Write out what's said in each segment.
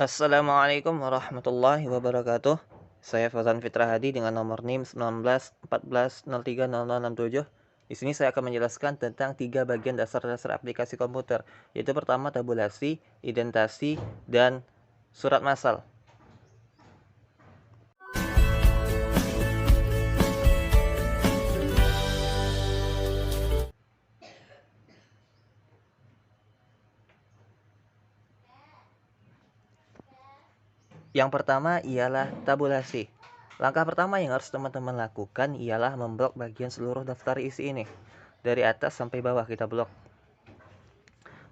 Assalamualaikum warahmatullahi wabarakatuh. Saya Fauzan Fitra Hadi dengan nomor NIM 1914030067. Di sini saya akan menjelaskan tentang 3 bagian dasar-dasar aplikasi komputer, yaitu pertama tabulasi, indentasi, dan surat massal. Yang pertama ialah tabulasi. Langkah pertama yang harus teman-teman lakukan ialah memblok bagian seluruh daftar isi ini. Dari atas sampai bawah kita blok.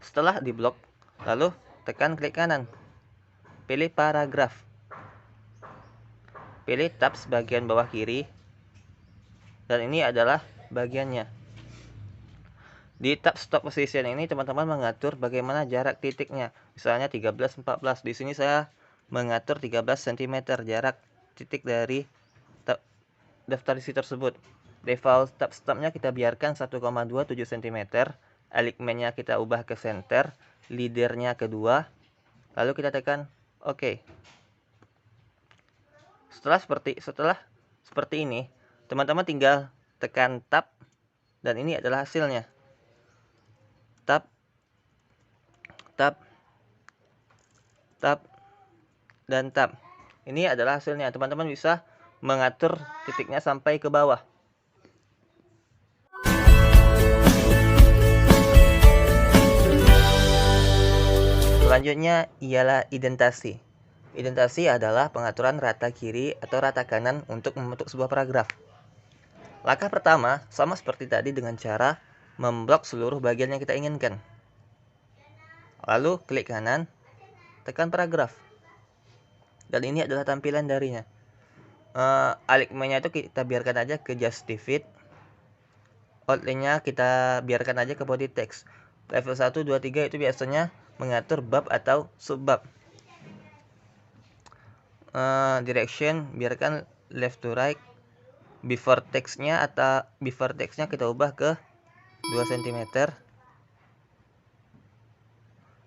Setelah diblok, lalu tekan klik kanan. Pilih paragraf. Pilih tabs bagian bawah kiri. Dan ini adalah bagiannya. Di tab stop position ini teman-teman mengatur bagaimana jarak titiknya. Misalnya 13, 14. Di sini saya mengatur 13 cm jarak titik dari daftar isi tersebut. Default tab stopnya kita biarkan 1,27 cm. Alignmentnya kita ubah ke center. Leadernya ke 2. Lalu kita tekan OK. Setelah seperti ini, teman-teman tinggal tekan tab, dan ini adalah hasilnya. Tab, tab, tab, dan tab. Ini adalah hasilnya. Teman-teman bisa mengatur titiknya sampai ke bawah. Selanjutnya ialah indentasi. Indentasi adalah pengaturan rata kiri atau rata kanan untuk membentuk sebuah paragraf. Langkah pertama sama seperti tadi dengan cara memblok seluruh bagian yang kita inginkan. Lalu klik kanan, tekan paragraf. Dan ini adalah tampilan darinya. Alignmentnya itu kita biarkan aja ke justify. Outline-nya kita biarkan aja ke body text. Level 1, 2, 3 itu biasanya mengatur bab atau subbab. Direction biarkan left to right. Before text-nya kita ubah ke 2 cm.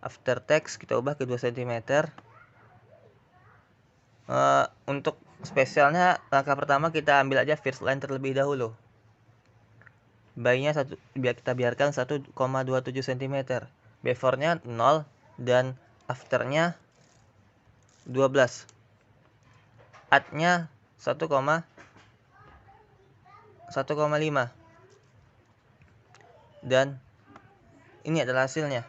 After text kita ubah ke 2 cm. Untuk spesialnya langkah pertama kita ambil aja first line terlebih dahulu. By-nya kita biarkan 1,27 cm. Before-nya 0 dan after-nya 12. At-nya 1,5. Dan ini adalah hasilnya.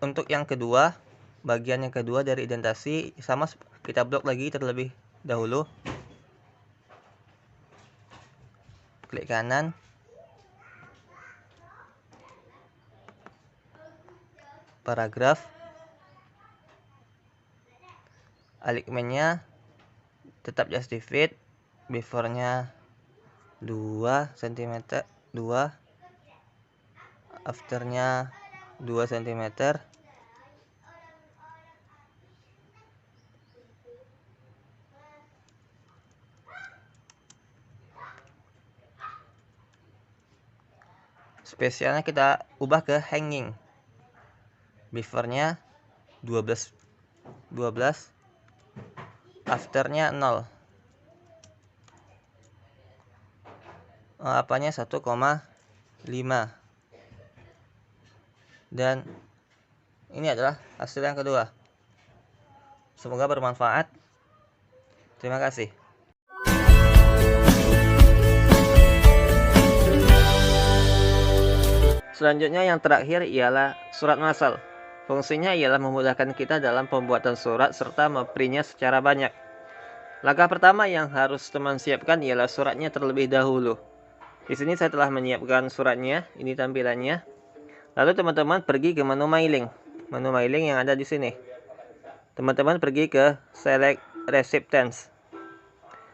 Untuk yang kedua, bagian yang kedua dari indentasi sama, kita blok lagi terlebih dahulu. Klik kanan. Paragraf. Alignmentnya tetap justified. Before-nya 2 cm, 2. After-nya 2 cm. Spesialnya kita ubah ke hanging. Before-nya 12. After-nya 0. Apanya 1,5. Dan ini adalah hasil yang kedua. Semoga bermanfaat. Terima kasih. Selanjutnya yang terakhir ialah surat massal. Fungsinya ialah memudahkan kita dalam pembuatan surat serta memprintnya secara banyak. Langkah pertama yang harus teman siapkan ialah suratnya terlebih dahulu. Di sini saya telah menyiapkan suratnya, ini tampilannya. Lalu teman-teman pergi ke menu mailing yang ada di sini. Teman-teman pergi ke select recipients.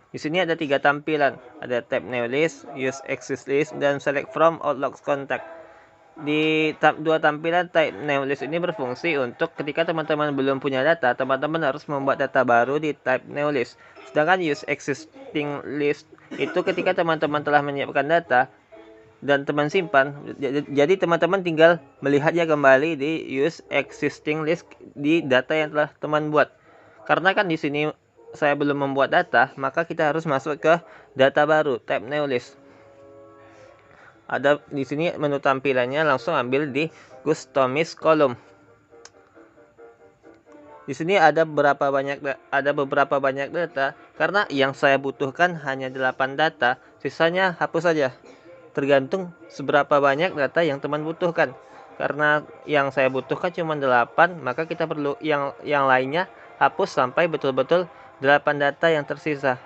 Di sini ada 3 tampilan, ada tab new list, use exist list, dan select from outlook contact. dua tampilan type new list ini berfungsi untuk ketika teman-teman belum punya data, teman-teman harus membuat data baru di type new list. Sedangkan use existing list itu ketika teman-teman telah menyiapkan data dan teman simpan, jadi teman-teman tinggal melihatnya kembali di use existing list di data yang telah teman buat. Karena kan di sini saya belum membuat data, maka kita harus masuk ke data baru type new list. Ada di sini menu tampilannya, langsung ambil di customize column. Di sini ada beberapa banyak data karena yang saya butuhkan hanya 8 data, sisanya hapus saja. Tergantung seberapa banyak data yang teman butuhkan. Karena yang saya butuhkan cuma 8, maka kita perlu yang lainnya hapus sampai betul-betul 8 data yang tersisa.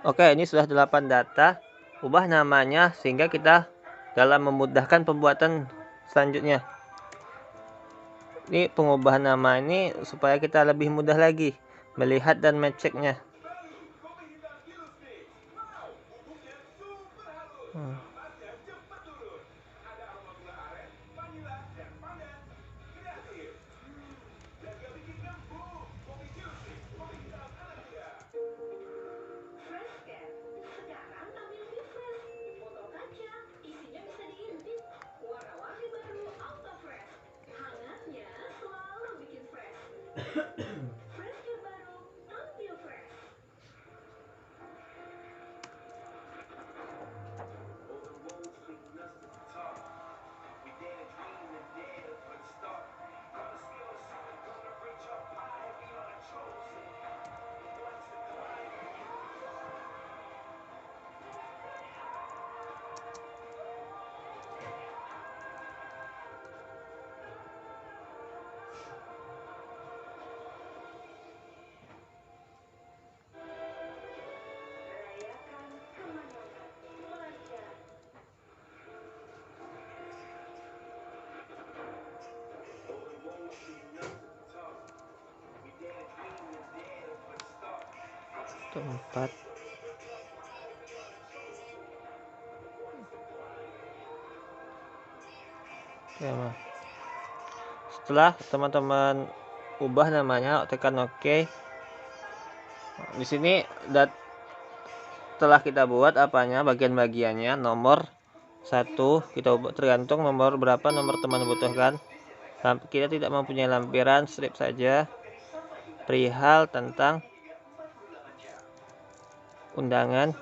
Oke, ini sudah 8 data. Ubah namanya sehingga kita dalam memudahkan pembuatan selanjutnya. Ini pengubahan nama ini supaya kita lebih mudah lagi melihat dan mengeceknya. Tempat ya, setelah teman-teman ubah namanya, tekan OK. Di sini telah kita buat apanya, bagian-bagiannya. Nomor 1 kita ubah tergantung nomor berapa nomor teman butuhkan. Kita tidak mempunyai lampiran, strip saja. Perihal tentang undangan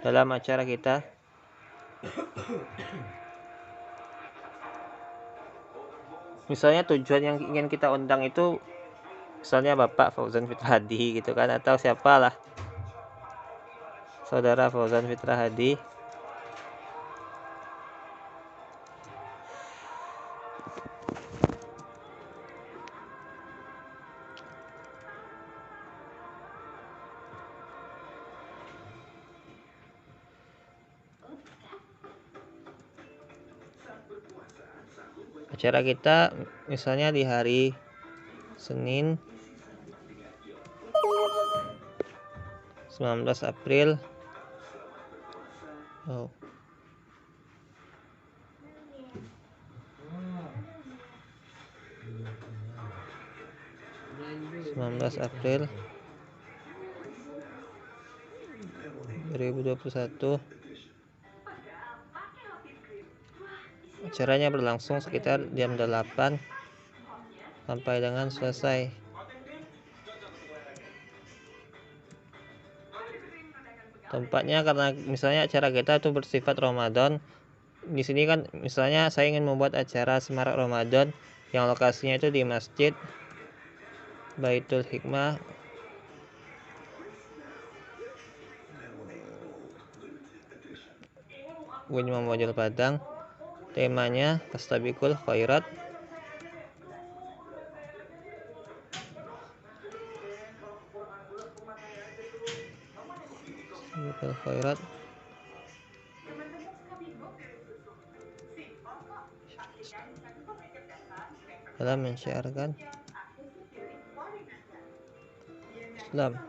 dalam acara kita. Misalnya tujuan yang ingin kita undang itu misalnya Bapak Fauzan Fitra Hadi gitu kan, atau siapalah, Saudara Fauzan Fitra Hadi. Acara kita misalnya di hari Senin 19 April. 19 April 2021. Acaranya berlangsung sekitar jam 8 sampai dengan selesai. Tempatnya karena misalnya acara kita itu bersifat Ramadan. Di sini kan misalnya saya ingin membuat acara Semarak Ramadan yang lokasinya itu di Masjid Baitul Hikmah Imam Wajil Padang. Temanya Fastabiqul Khairat. Khairat. dalam mensyiarkan Islam.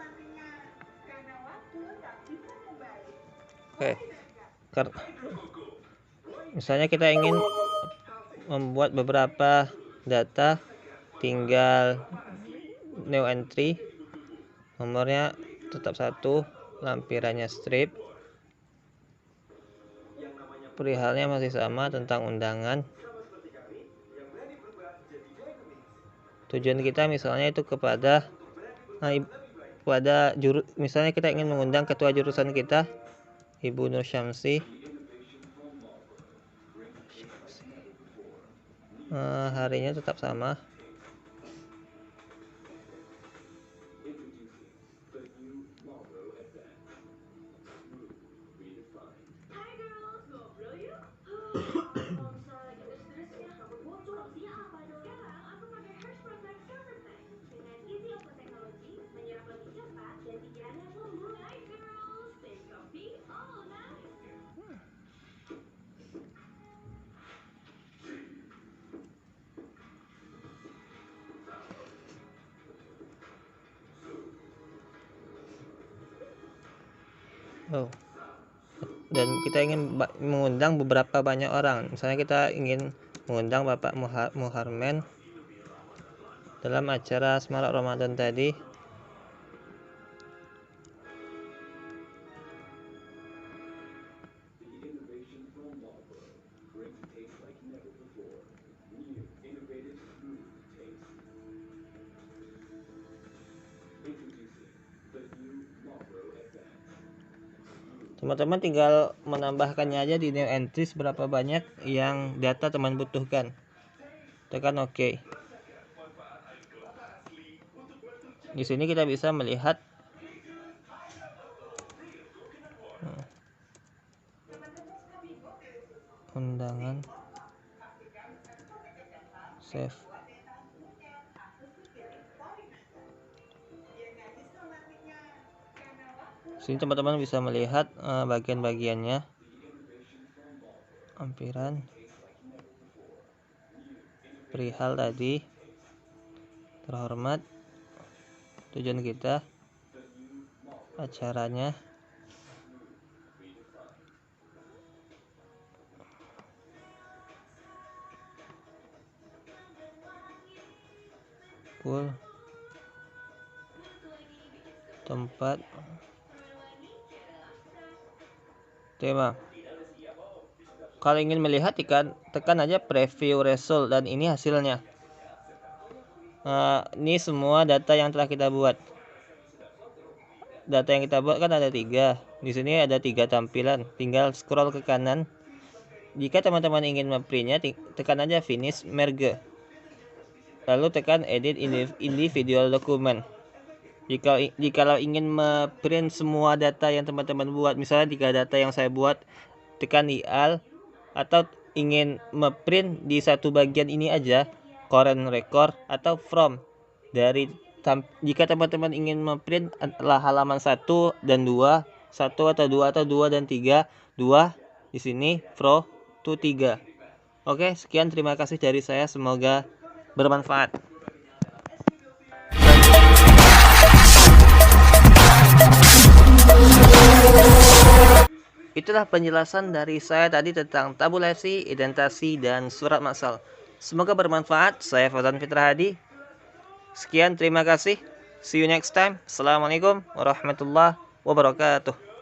Oke, misalnya kita ingin membuat beberapa data, tinggal new entry, nomornya tetap 1, lampirannya strip, perihalnya masih sama tentang undangan. Tujuan kita misalnya itu kepada misalnya kita ingin mengundang ketua jurusan kita, Ibu Nur Syamsi. Harinya tetap sama. Dan kita ingin mengundang beberapa banyak orang. Misalnya kita ingin mengundang Bapak Muharmen dalam acara Semarak Ramadan tadi. Teman-teman tinggal menambahkannya aja di new entries berapa banyak yang data teman butuhkan. Tekan OK. Di sini kita bisa melihat undangan, save. Sini teman-teman bisa melihat bagian-bagiannya. Lampiran, perihal tadi, terhormat, tujuan kita, acaranya, full, tempat, tema. Kalau ingin melihat tekan aja preview result dan ini hasilnya. Ini semua data yang telah kita buat. Data yang kita buat kan ada 3. Di sini ada 3 tampilan. Tinggal scroll ke kanan. Jika teman-teman ingin memprintnya, tekan aja finish merge. Lalu tekan edit individual document. Jikalau ingin memprint semua data yang teman-teman buat, misalnya 3 data yang saya buat, tekan al, atau ingin memprint di satu bagian ini aja, current record atau from. Jika teman-teman ingin memprint adalah halaman 1 dan 2, 1 atau 2 atau 2 dan 3, 2 di sini, from to 3. Oke, sekian, terima kasih dari saya, semoga bermanfaat. Itulah penjelasan dari saya tadi tentang tabulasi, indentasi, dan surat maksal. Semoga bermanfaat. Saya Fauzan Fitra Hadi. Sekian, terima kasih. See you next time. Assalamualaikum warahmatullahi wabarakatuh.